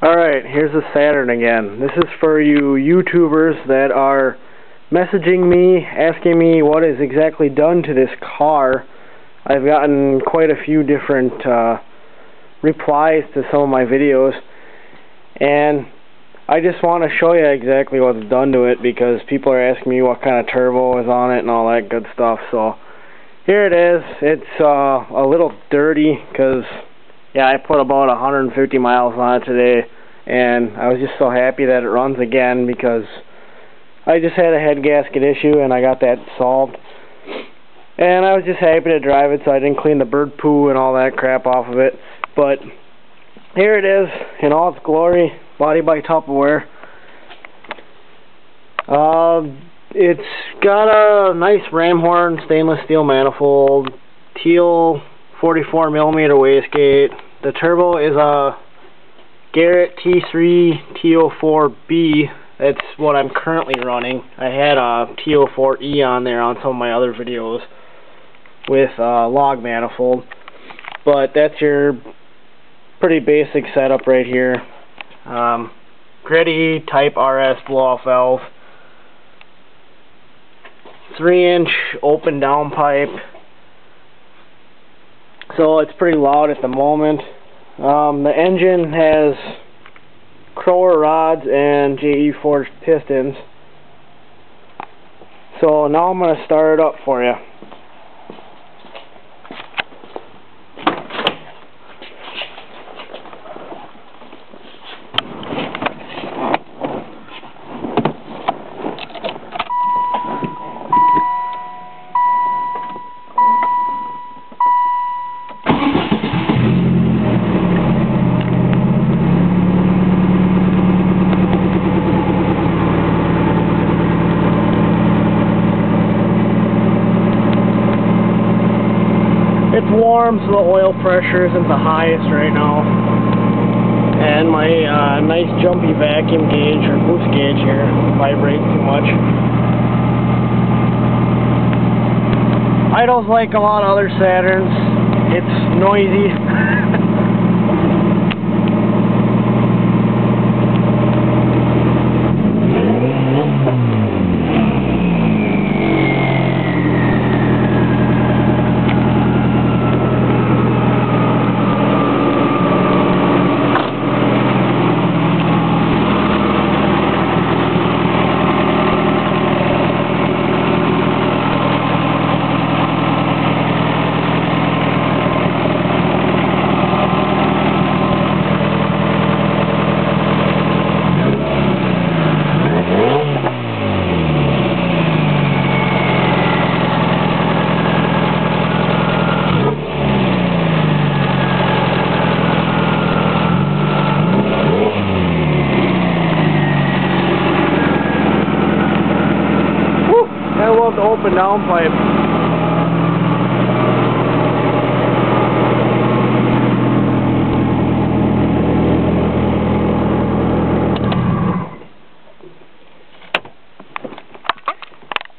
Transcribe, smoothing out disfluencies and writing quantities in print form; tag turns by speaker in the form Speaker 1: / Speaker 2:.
Speaker 1: Alright, here's the Saturn again. This is for you YouTubers that are messaging me, asking me what is exactly done to this car. I've gotten quite a few different replies to some of my videos, and I just want to show you exactly what's done to it because people are asking me what kind of turbo is on it and all that good stuff. So here it is. It's a little dirty because I put about 150 miles on it today, and I was just so happy that it runs again because I just had a head gasket issue and I got that solved. And I was just happy to drive it, so I didn't clean the bird poo and all that crap off of it. But here it is in all its glory, body by Tupperware. It's got a nice ram horn, stainless steel manifold, teal 44mm wastegate. The turbo is a Garrett T3 T04B. That's what I'm currently running. I had a T04E on there on some of my other videos with a log manifold, but that's your pretty basic setup right here. Gritty type RS blow-off valve, 3-inch open downpipe, so it's pretty loud at the moment. The engine has Crower rods and JE forged pistons. So now I'm going to start it up for you. It's warm, so the oil pressure isn't the highest right now. And my nice jumpy vacuum gauge or boost gauge here vibrates too much. Idles like a lot of other Saturns. It's noisy. I love the open downpipe.